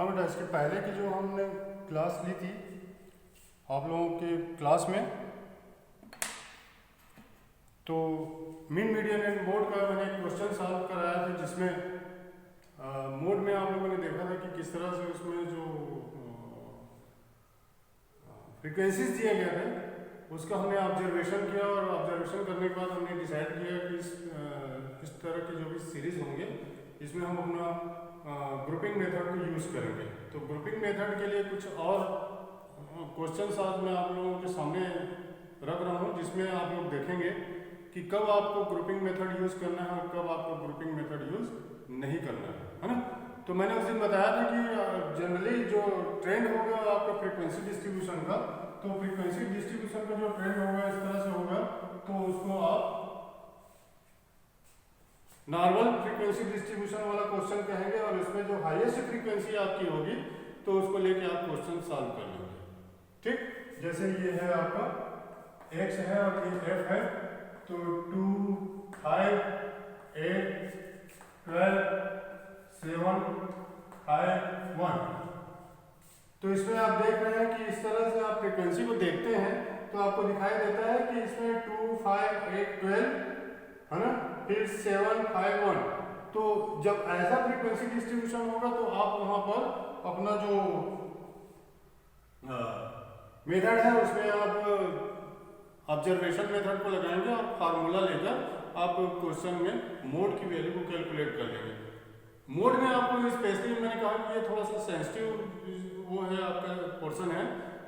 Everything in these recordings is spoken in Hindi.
हाँ बेटा, इसके पहले की जो हमने क्लास ली थी आप लोगों के क्लास में, तो मीन मीडियन एंड मोड का मैंने एक क्वेश्चन सॉल्व कराया था, जिसमें मोड में आप लोगों ने देखा था कि किस तरह से उसमें जो फ्रीक्वेंसीज दिए गए थे उसका हमने ऑब्जर्वेशन किया, और ऑब्जर्वेशन करने के बाद हमने डिसाइड किया कि इस तरह की जो भी सीरीज होंगे इसमें हम अपना ग्रुपिंग मेथड को यूज़ करेंगे। तो ग्रुपिंग मेथड के लिए कुछ और क्वेश्चंस आज मैं आप लोगों के सामने रख रहा हूँ, जिसमें आप लोग देखेंगे कि कब आपको ग्रुपिंग मेथड यूज़ करना है और कब आपको ग्रुपिंग मेथड यूज़ नहीं करना है ना। तो मैंने उस दिन बताया था कि जनरली जो ट्रेंड होगा आपका फ्रीक्वेंसी डिस्ट्रीब्यूशन का, तो फ्रीक्वेंसी डिस्ट्रीब्यूशन का जो ट्रेंड होगा इस तरह से होगा, तो उसको आप नॉर्मल फ्रीक्वेंसी डिस्ट्रीब्यूशन वाला क्वेश्चन कहेंगे, और इसमें जो हाईएस्ट फ्रीक्वेंसी आपकी होगी तो उसको लेके आप क्वेश्चन सॉल्व कर लेंगे। ठीक, जैसे ये है आपका x है और ये f है, तो 2, 5, 8, 12, 7, 5, 1। तो इसमें आप देख रहे हैं कि इस तरह से आप फ्रीक्वेंसी को देखते हैं तो आपको दिखाई देता है कि इसमें 2, 5, 8, 12 है ना, फिर 7, 5, 1। तो जब ऐसा फ्रीक्वेंसी डिस्ट्रीब्यूशन होगा तो आप वहां पर अपना जो मेथड है उसमें आप ऑब्जर्वेशन मेथड को लगाएंगे और फार्मूला लेकर आप क्वेश्चन में मोड की वैल्यू को कैलकुलेट कर लेंगे। मोड में आपको स्पेशली मैंने कहा कि ये थोड़ा सा सेंसिटिव वो है, आपका पोर्शन है।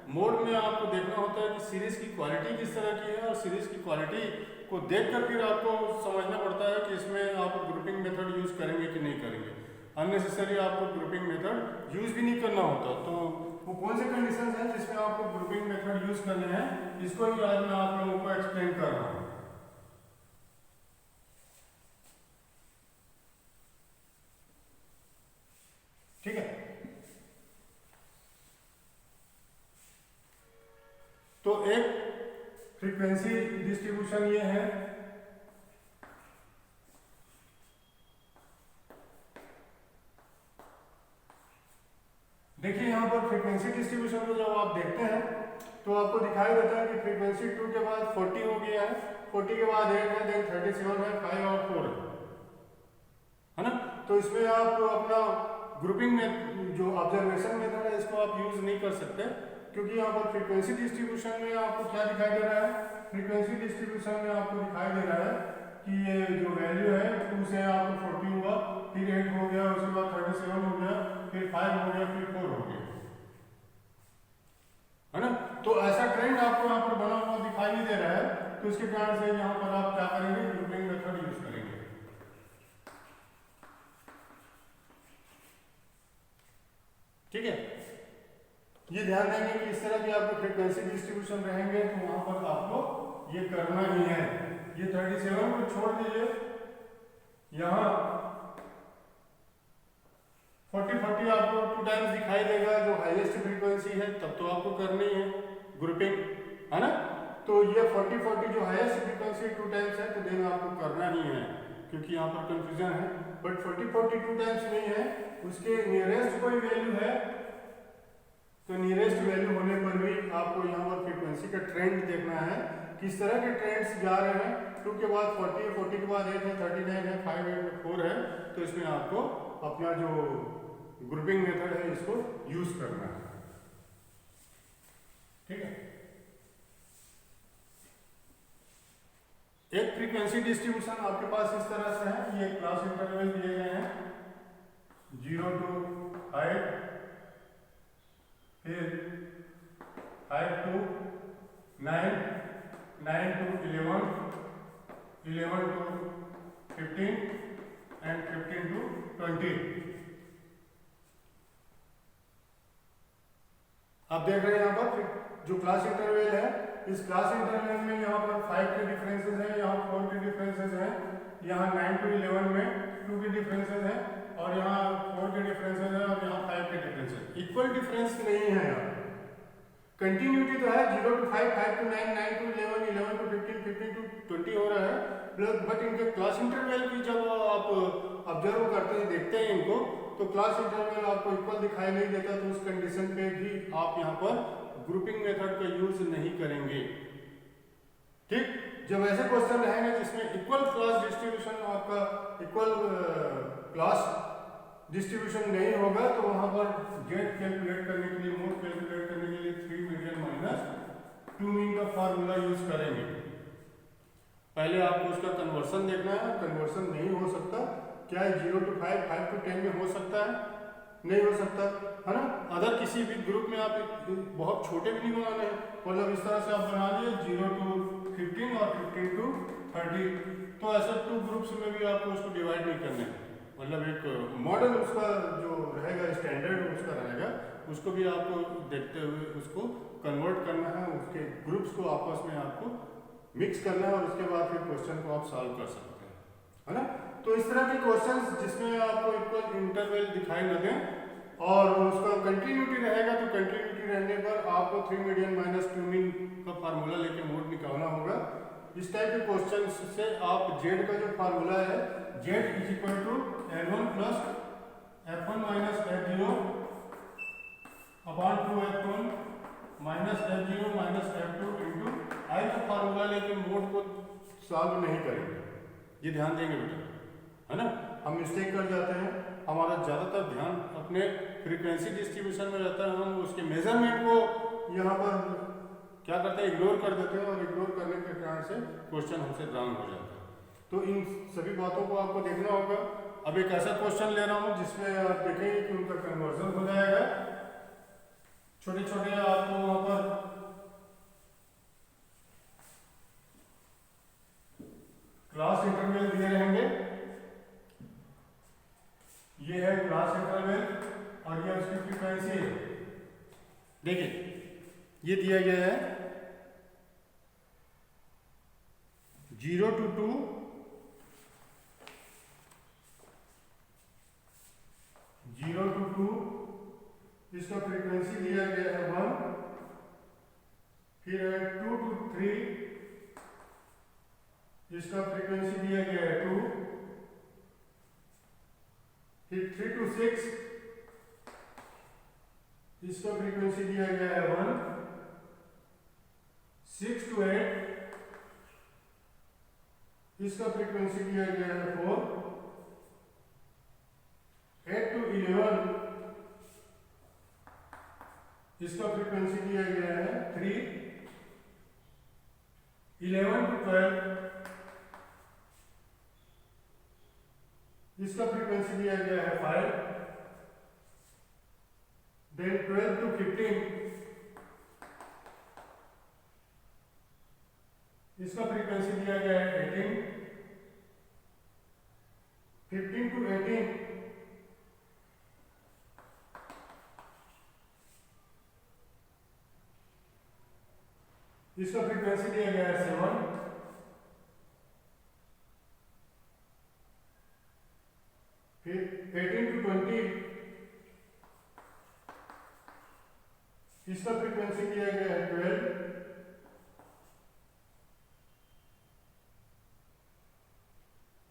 मोड में आपको देखना होता है कि सीरीज की क्वालिटी किस तरह की है, और सीरीज की क्वालिटी को देखकर फिर आपको समझना पड़ता है कि इसमें आप ग्रुपिंग मेथड यूज करेंगे कि नहीं करेंगे। अननेसेसरी आपको ग्रुपिंग मेथड यूज भी नहीं करना होता। तो वो कौन से कंडीशंस हैं जिसमें आपको ग्रुपिंग मेथड यूज करने हैं, इसको ही आज मैं आप लोगों को एक्सप्लेन कर रहा हूँ। ठीक है, तो एक फ्रीक्वेंसी डिस्ट्रीब्यूशन ये है, देखिए यहाँ पर फ्रीक्वेंसी डिस्ट्रीब्यूशन को जब आप देखते हैं तो आपको दिखाई देता है कि फ्रीक्वेंसी 2 के बाद 40 हो गया है, 40 के बाद 8 है, देन 37 है, 5 और 4 है ना। तो इसमें आप अपना ग्रुपिंग में जो ऑब्जर्वेशन मेथड है इसको आप यूज नहीं कर सकते, क्योंकि यहाँ पर फ्रीक्वेंसी डिस्ट्रीब्यूशन में आपको क्या दिखाई दे रहा है, फ्रीक्वेंसी डिस्ट्रीब्यूशन में आपको दिखाई दे रहा है कि ये जो वैल्यू है 2 से आपको 40 हुआ, फिर 8 हो गया, उसके बाद 37 हो गया, फिर 5 हो गया, फिर 4 हो गया, है ना। तो ऐसा ट्रेंड आपको यहाँ पर बना हुआ दिखाई नहीं दे रहा है, तो इसके कारण से यहाँ पर आप क्या करेंगे, ग्रुपिंग मेथड यूज करेंगे। ठीक है, ये ध्यान देंगे कि इस तरह की आपको फ्रीक्वेंसी डिस्ट्रीब्यूशन रहेंगे तो वहां पर आपको ये करना ही है। ये 37 को छोड़ दीजिए, यहाँ 40 आपको 2 टाइम्स दिखाई देगा, जो हाईएस्ट फ्रीक्वेंसी है, तब तो आपको करनी है ग्रुपिंग, है ना। तो ये 40 जो हाईएस्ट फ्रीक्वेंसी 2 टाइम्स है, तो देन आपको करना ही है, क्योंकि यहाँ पर कंफ्यूजन है। बट 40 2 टाइम्स नहीं है, उसके नियरेस्ट कोई वैल्यू है, तो नियरेस्ट वैल्यू होने पर भी आपको यहाँ पर फ्रीक्वेंसी का ट्रेंड देखना है, किस तरह के ट्रेंड्स जा रहे हैं। 2 के बाद 40 है, 40 के बाद 8 है, 39 है, 5 है, 4 है, तो इसमें आपको अपना जो ग्रुपिंग मेथड है इसको यूज करना है। ठीक है, एक फ्रीक्वेंसी डिस्ट्रीब्यूशन आपके पास इस तरह से है, ये क्लास इंटरवल दिए गए हैं 0 to 5, फिर 5 to 9, 9 to 11, 11 to 15 and 15 to 20। आप देख रहे हैं यहाँ पर जो क्लास इंटरवल है, इस क्लास इंटरवल में यहाँ पर 5 के डिफरेंसेस हैं, यहाँ 4 के डिफरेंसेस हैं, यहाँ 9 to 11 में 2 के डिफरेंसेस हैं, और यहाँ 4 के डिफरेंसेस हैं, और यहाँ 5 के डिफरेंसेस। इक्वल डिफरेंस नहीं है यहाँ, कंटिन्यूटी तो है 0 to 5, 5 to 9, 9 to 11, 11 to 15, 15 to 20 हो रहा है, बट इनके क्लास इंटरवल की जब आप ऑब्जर्व करते हैं, देखते हैं इनको, तो क्लास इंटरवल आपको इक्वल दिखाई नहीं देता, तो उस कंडीशन पे भी आप यहाँ पर ग्रुपिंग मेथड का यूज नहीं करेंगे। ठीक, जब ऐसे क्वेश्चन रहेंगे जिसमें इक्वल क्लास डिस्ट्रीब्यूशन आपका इक्वल क्लास डिस्ट्रीब्यूशन नहीं होगा, तो वहां पर जेड कैलकुलेट करने के लिए, मोड कैलकुलेट करने के लिए 3 मीडियन माइनस 2 मीन का फार्मूला यूज करेंगे। पहले आपको उसका कन्वर्सन देखना है, कन्वर्सन नहीं हो सकता। क्या 0 to 5, 5 to 10 में हो सकता है? नहीं हो सकता, है ना। अदर किसी भी ग्रुप में आप बहुत छोटे भी नहीं बनाने हैं, मतलब इस तरह से आप बना दिए 0 to 15 और 15 to 30, तो ऐसे 2 ग्रुप्स में भी आपको उसको डिवाइड नहीं करने हैं। मतलब एक मॉडल उसका जो रहेगा, स्टैंडर्ड उसका रहेगा, उसको भी आपको देखते हुए उसको कन्वर्ट करना है, उसके ग्रुप्स को आपस में आपको मिक्स करना है, और उसके बाद फिर क्वेश्चन को आप सॉल्व कर सकते हैं, है ना। तो इस तरह के क्वेश्चंस जिसमें आपको इक्वल इंटरवल दिखाई न दें और उसका कंटिन्यूटी रहेगा, तो कंटिन्यूटी रहने पर आपको 3 मीडियन माइनस 2 मीन का फार्मूला लेके मोड निकालना होगा। इस टाइप के क्वेश्चन से आप जेड का जो फार्मूला है, Z is equal to L1 plus F1 minus F0 upon 2F1 minus F0 minus F2 into I का फार्मूला लेके मोड को सॉल्व नहीं करेंगे। ये ध्यान देंगे बेटा, है ना। हम मिस्टेक कर जाते हैं, हमारा ज़्यादातर ध्यान अपने फ्रीक्वेंसी डिस्ट्रीब्यूशन में रहता है, हम उसके मेजरमेंट को यहाँ पर क्या करते हैं, इग्नोर कर देते हैं, और इग्नोर करने के कारण से क्वेश्चन हमसे रॉन्ग हो जाता है। तो इन सभी बातों को आपको देखना होगा। अब एक ऐसा क्वेश्चन ले रहा हूँ जिसमें आप देखेंगे कि उनका कन्वर्जन हो जाएगा। छोटे छोटे आपको वहाँ पर क्लास इंटरवल दिए रहेंगे। ये है क्लास इंटरवल और ये उसकी फ्रीक्वेंसी है। देखिए ये दिया गया है 0 to 2, 0 to 2, इसका फ्रीक्वेंसी दिया गया है 1, फिर है 2 to 3, इसका फ्रीक्वेंसी दिया गया है 2, फिर 3 to 6, इसका फ्रीक्वेंसी दिया गया है 1, 6 to 8, इसका फ्रीक्वेंसी दिया गया है 4, 8 to 11, इसका फ्रीक्वेंसी दिया गया है 3, 11 to 12, इसका फ्रीक्वेंसी दिया गया है 5, देन 12 to 15, इसका फ्रीक्वेंसी दिया गया है 18, 15 to 18, इसका फ्रीक्वेंसी दिया गया है 7, फिर 18 to 20, इसका फ्रीक्वेंसी दिया गया है 12,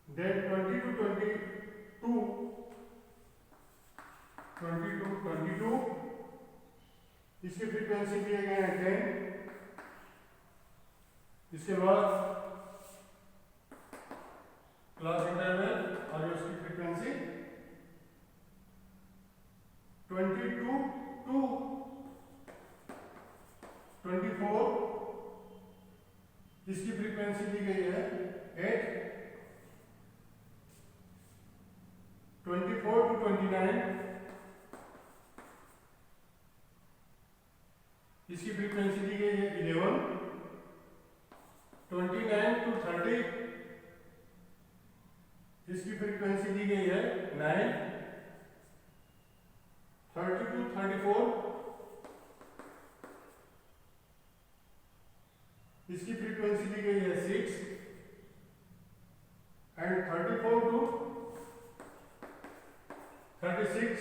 देन 20 to 22, 22, इसकी फ्रीक्वेंसी दिए गए हैं 10, इसके बाद क्लास इंटरवल और उसकी फ्रीक्वेंसी 22 to 24, इसकी फ्रीक्वेंसी दी गई है 8, 24 to 29, इसकी फ्रीक्वेंसी दी गई है 11, 29 to 30, इसकी फ्रीक्वेंसी दी गई है 9, 30 to 34, इसकी फ्रीक्वेंसी दी गई है 6, एंड 34 to 36,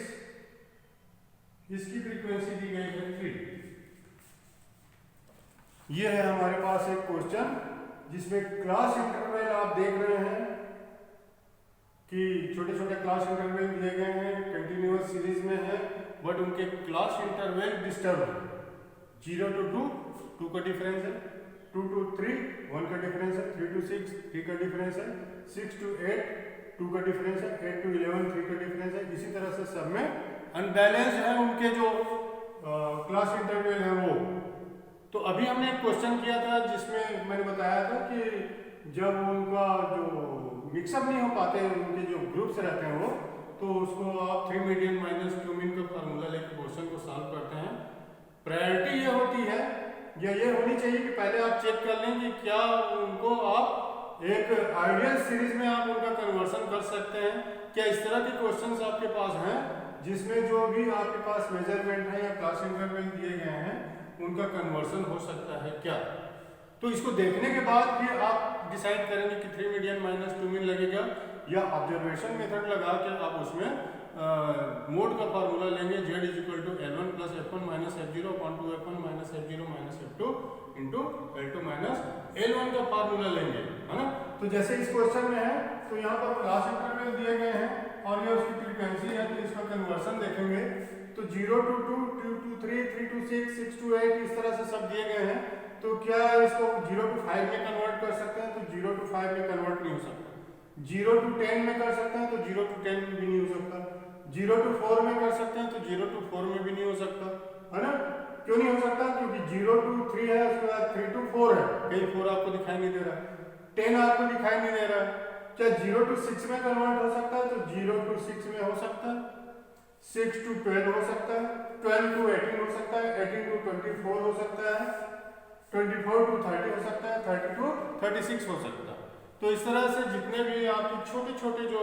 इसकी फ्रीक्वेंसी दी गई है 3। ये है हमारे पास एक क्वेश्चन जिसमें क्लास इंटरवल आप देख रहे हैं कि छोटे छोटे क्लास इंटरवल दिए गए हैं, कंटिन्यूअस सीरीज में है, बट उनके क्लास इंटरवल डिस्टर्ब है। 0 to 2 2 का डिफरेंस है, 2 to 3 1 का डिफरेंस है, 3 to 6 3 का डिफरेंस है, 6 to 8 2 का डिफरेंस है, 8 to 11 3 का डिफरेंस है। इसी तरह से सब में अनबैलेंस्ड है उनके जो क्लास इंटरवल है वो। तो अभी हमने एक क्वेश्चन किया था जिसमें मैंने बताया था कि जब उनका जो मिक्सअप नहीं हो पाते, उनके जो ग्रुप्स रहते हैं वो, तो उसको आप 3 मीडियन माइनस 2 मीन का फार्मूला लेकर क्वेश्चन को सॉल्व करते हैं। प्रायोरिटी ये होती है या ये होनी चाहिए कि पहले आप चेक कर लें कि क्या उनको आप एक आइडियल सीरीज में आप उनका कन्वर्सन कर सकते हैं। क्या इस तरह के क्वेश्चंस आपके पास हैं जिसमें जो भी आपके पास मेजरमेंट है या क्लास इंटरवल दिए गए हैं उनका कन्वर्सन हो सकता है क्या। तो इसको देखने के बाद फिर आप डिसाइड करेंगे कि 3 मीडियन माइनस 2 मीन लगेगा या ऑब्जर्वेशन मेथड लगा के आप उसमें मोड का फार्मूला लेंगे z equal to L1 plus F1 minus F0 upon 2F1 minus F0 minus F2 into L2 minus L1 का फार्मूला लेंगे, है ना। तो जैसे इस क्वेश्चन में है तो यहाँ पर क्लास इंटरवल दिए गए हैं और ये उसकी फ्रीक्वेंसी है, तो इसका कन्वर्सन देखेंगे तो 0 to 2 2 to 3 3 to 6 6 to 8 इस तरह से सब दिए गए हैं। तो क्या इसको 0 to 5 में कन्वर्ट कर सकते हैं? तो 0 to 5 में कन्वर्ट नहीं हो सकता। 0 to 10 में कर सकते हैं तो 0 to 10 में भी नहीं हो सकता। 0 to 4 में कर सकते हैं तो 0 to 4 में भी नहीं हो सकता, है ना। क्यों नहीं हो सकता? क्योंकि 0 to 3 है, उसके बाद 3 to 4 है, कहीं 4 आपको दिखाई नहीं दे रहा, 10 आपको दिखाई नहीं दे रहा। क्या 0 to 6 में कन्वर्ट हो सकता है? तो 0 to 6 में हो सकता है, 6 to 12 हो सकता है, 12 to 18 हो सकता है, 18 to 24 हो सकता है, 24 to 30 हो सकता है, 30 to 36 हो सकता है। तो इस तरह से जितने भी आपके छोटे छोटे जो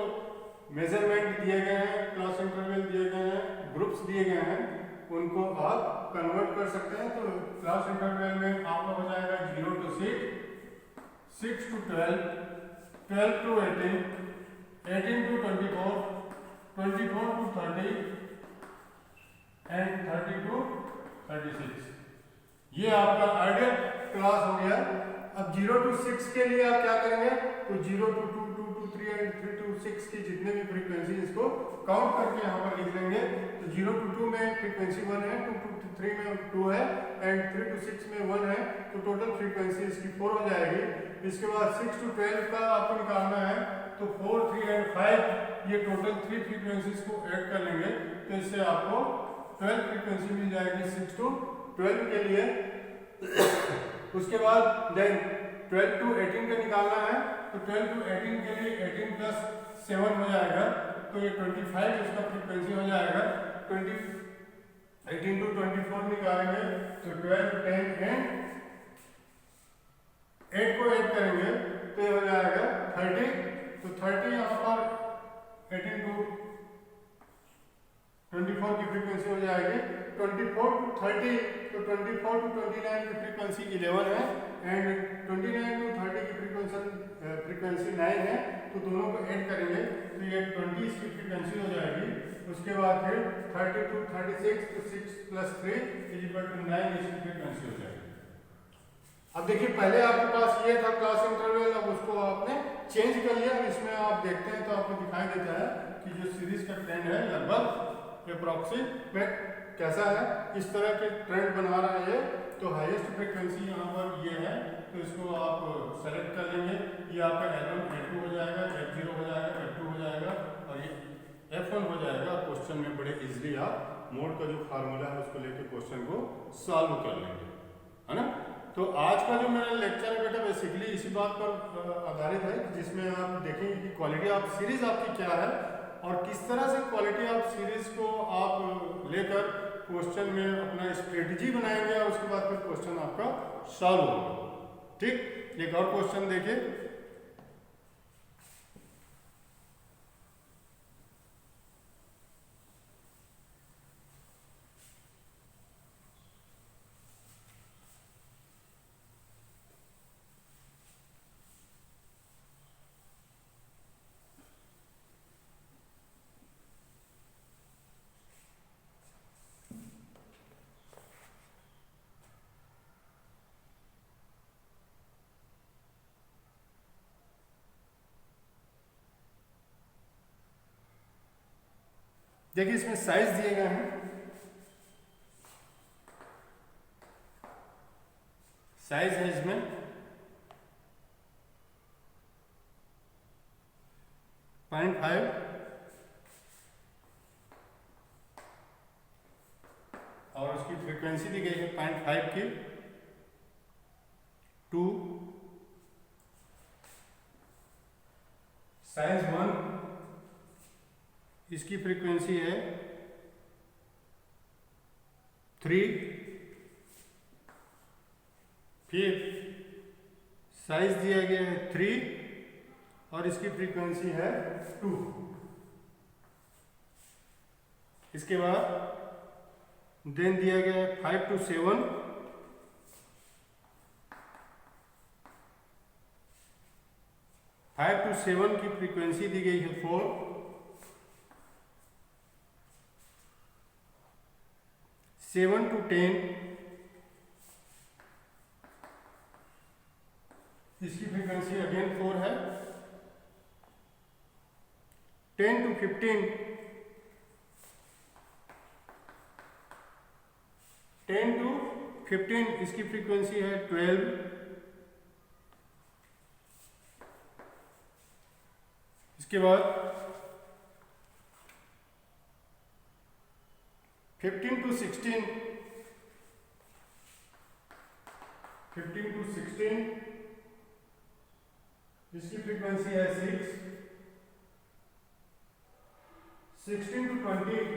मेजरमेंट दिए गए हैं, क्लास इंटरवल दिए गए हैं, ग्रुप्स दिए गए हैं, उनको आप कन्वर्ट कर सकते हैं। तो क्लास इंटरवल में आपका हो जाएगा 0 to 6, 6 to 12, 12 to 18, 18 to 24, 24 to 30 and 30 to 36। ये आपका आइडियल क्लास हो गया। अब 0 to 6 के लिए आप क्या करेंगे? तो 0 to 2, 2 to 3 एंड 3 to 6 की जितने भी फ्रीक्वेंसी इसको काउंट करके यहाँ पर लिख लेंगे। तो 0 to 2 में फ्रीक्वेंसी 1 है, 2 to 3 में 2 है एंड 3 to 6 में 1 है, तो टोटल फ्रीक्वेंसी इसकी 4 हो जाएगी। इसके बाद 6 to 12 का आपको निकालना है, तो 4, 3 एंड 5 ये टोटल 3 फ्रीक्वेंसीज को ऐड कर लेंगे, तो इससे आपको 12 फ्रीक्वेंसी मिल जाएगी 6 to 12 के लिए। उसके बाद देन 12 to 18 का निकालना है, तो 12 to 18 के लिए 18 प्लस 7 हो जाएगा, तो ये 25 इसका फ्रीक्वेंसी हो जाएगा। 18 to 24 निकालेंगे तो 12, 10 एंड 8 को ऐड करेंगे तो ये हो जाएगा 30। तो 30 यहाँ पर 18 to 24 की फ्रीक्वेंसी हो जाएगी। 24 to 30, तो 24 to 29 की फ्रीक्वेंसी 11 है एंड 29 to 30 की फ्रीक्वेंसी 9 है, तो दोनों को ऐड करेंगे तो ये 20 इसकी फ्रीक्वेंसी हो जाएगी। उसके बाद फिर 30 to 36, तो 6 plus 3 = 9 इसकी फ्रीक्वेंसी हो जाएगी। अब देखिए पहले आपके पास ये था क्लास इंटरवल, अब उसको आपने चेंज कर लिया। इसमें आप देखते हैं तो आपको दिखाई देता है कि जो सीरीज का ट्रेंड है लगभग अप्रॉक्सीमेट कैसा है, इस तरह के ट्रेंड बना रहा है ये। तो हाईएस्ट फ्रीक्वेंसी यहाँ पर ये है, तो इसको आप सेलेक्ट कर लेंगे। ये आपका L1 L2 हो जाएगा, F0 हो जाएगा, F2 हो जाएगा और ये F1 हो जाएगा। क्वेश्चन में बड़े इजीली आप मोड का जो फार्मूला है उसको लेकर क्वेश्चन को सॉल्व कर लेंगे, है ना। तो आज का जो मेरा लेक्चर है बेटा बेसिकली इसी बात पर आधारित है, जिसमें आप देखेंगे कि क्वालिटी ऑफ सीरीज आपकी क्या है और किस तरह से क्वालिटी ऑफ सीरीज को आप लेकर क्वेश्चन में अपना स्ट्रेटजी बनाएंगे और उसके बाद फिर क्वेश्चन आपका सॉल्व होगा। ठीक, एक और क्वेश्चन देखिए। देखिए इसमें साइज दिए गए हैं, साइज है इसमें 0.5 और उसकी फ्रीक्वेंसी दी गई है 0.5 की। 2 साइज 1 इसकी फ्रीक्वेंसी है 3। फिर साइज दिया गया है 3 और इसकी फ्रीक्वेंसी है 2। इसके बाद देन दिया गया है 5 to 7, 5 to 7 की फ्रीक्वेंसी दी गई है 4। 7 to 10 इसकी फ्रीक्वेंसी अगेन 4 है। 10 to 15 10 to 15 इसकी फ्रीक्वेंसी है 12। इसके बाद 15 to 16 इसकी फ्रीक्वेंसी है 6। 16 to 20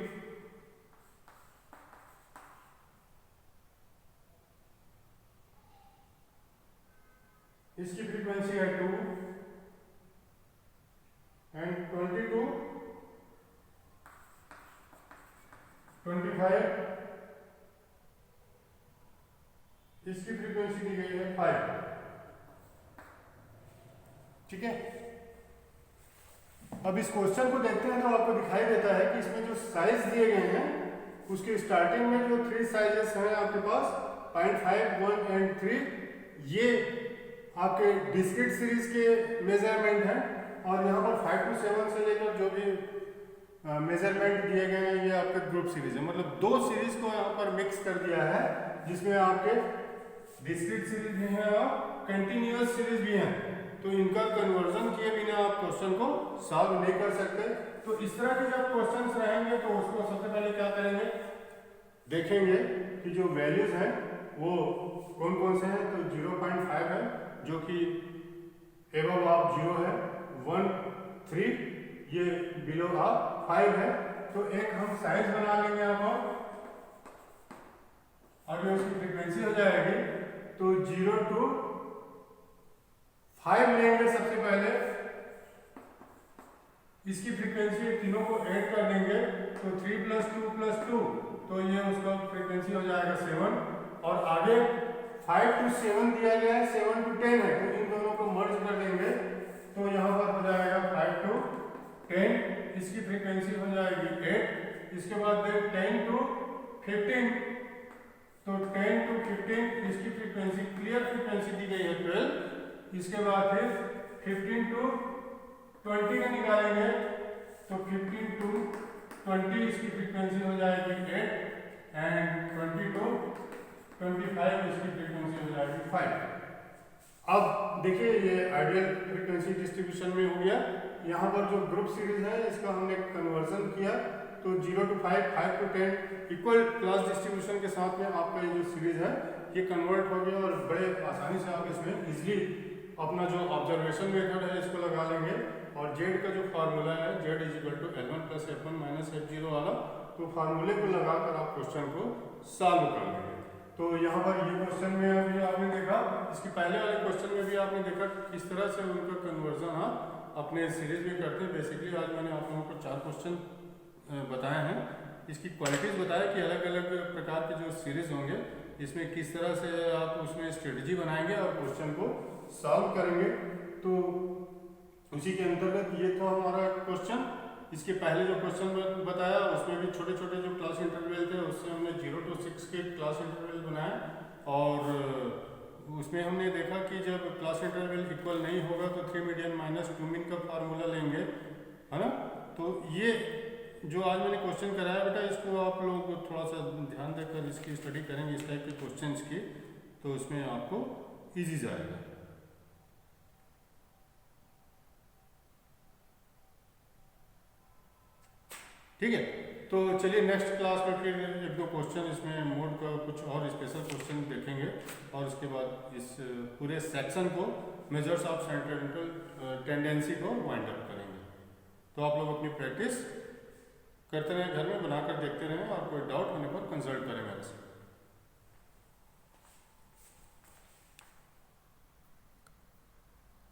इसकी फ्रीक्वेंसी है 2 एंड 20 to 25 इसकी फ्रीक्वेंसी दी गई है 5। ठीक है, अब इस क्वेश्चन को देखते हैं तो आपको दिखाई देता है कि इसमें जो साइज दिए गए हैं उसके स्टार्टिंग में जो 3 साइजेस हैं आपके पास 0.5, 1 एंड 3, ये आपके डिस्क्रीट सीरीज के मेजरमेंट हैं और यहाँ पर 5 to 7 से लेकर जो भी मेजरमेंट दिए गए हैं ये आपके ग्रुप सीरीज है। मतलब 2 सीरीज को यहाँ पर मिक्स कर दिया है जिसमें आपके डिस्क्रीट सीरीज भी हैं और कंटिन्यूअस सीरीज भी हैं। तो इनका कन्वर्जन किए बिना आप क्वेश्चन को सॉल्व नहीं कर सकते। तो इस तरह के जब क्वेश्चंस रहेंगे तो उसको सबसे पहले क्या करेंगे, देखेंगे कि जो वैल्यूज हैं वो कौन कौन से हैं। तो 0.5 है जो कि एबव आप 0 है, 1, 3 ये बिलो आप 5 है। तो एक हम साइज बना लेंगे यहाँ पर और ये उसकी फ्रीक्वेंसी हो जाएगी। तो 0 to 5 लेंगे सबसे पहले, इसकी फ्रीक्वेंसी तीनों को ऐड कर देंगे तो 3 + 2 + 2 तो ये उसका फ्रीक्वेंसी हो जाएगा 7। और आगे 5 to 7 दिया गया है, 7 to 10 है तो इन दोनों को मर्ज कर देंगे तो यहाँ पर हो जाएगा 5 to 10, इसकी फ्रीक्वेंसी हो जाएगी 8। इसके बाद 10 to 15 तो 10 to 15 इसकी फ्रीक्वेंसी क्लियर फ्रीक्वेंसी दी गई है 12। इसके बाद फिर 15 to 20 का निकालेंगे तो 15 to 20 इसकी फ्रीक्वेंसी हो जाएगी 8 एंड 20 to 25 इसकी फ्रीक्वेंसी हो जाएगी 5। अब देखिए ये आइडियल फ्रीक्वेंसी डिस्ट्रीब्यूशन में हो गया। यहाँ पर जो ग्रुप सीरीज है इसका हमने कन्वर्जन किया तो 0 to 5, 5 to 10 equal class distribution के साथ में आपका ये जो सीरीज है ये कन्वर्ट हो गया और बड़े आसानी से आप इसमें इजीली अपना जो ऑब्जर्वेशन मेथड है इसको लगा लेंगे। और जेड का जो फार्मूला है जेड = L1 + F1 - F0 वाला, तो फार्मूले को लगाकर आप क्वेश्चन को सॉल्व कर लेंगे। तो यहाँ पर ये क्वेश्चन में अभी आपने देखा, इसके पहले वाले क्वेश्चन में भी आपने देखा किस तरह से उनका कन्वर्जन अपने सीरीज में करते हैं। बेसिकली आज मैंने आप लोगों को 4 क्वेश्चन बताए हैं, इसकी क्वालिटीज़ बताया कि अलग अलग प्रकार के जो सीरीज होंगे इसमें किस तरह से आप उसमें स्ट्रेटजी बनाएंगे और क्वेश्चन को सॉल्व करेंगे। तो उसी के अंतर्गत ये था हमारा क्वेश्चन। इसके पहले जो क्वेश्चन बताया उसमें भी छोटे छोटे जो क्लास इंटरवल थे उससे हमने 0 to 6 के क्लास इंटरवल बनाए और उसमें हमने देखा कि जब क्लास इंटरवल इक्वल नहीं होगा तो 3 मीडियन - 2 मीन का फार्मूला लेंगे, है ना। तो ये जो आज मैंने क्वेश्चन कराया बेटा, इसको आप लोग थोड़ा सा ध्यान देकर इसकी स्टडी करेंगे, इस टाइप के क्वेश्चंस की, तो उसमें आपको इजी जाएगा। ठीक है, तो चलिए नेक्स्ट क्लास में फिर एक दो क्वेश्चन इसमें मोड का कुछ और स्पेशल क्वेश्चन देखेंगे, और उसके बाद इस पूरे सेक्शन को मेजर्स ऑफ सेंट्रल टेंडेंसी को वाइंड अप करेंगे। तो आप लोग अपनी प्रैक्टिस करते रहें, घर में बनाकर देखते रहें, और कोई डाउट होने पर कंसल्ट करें मेरे से।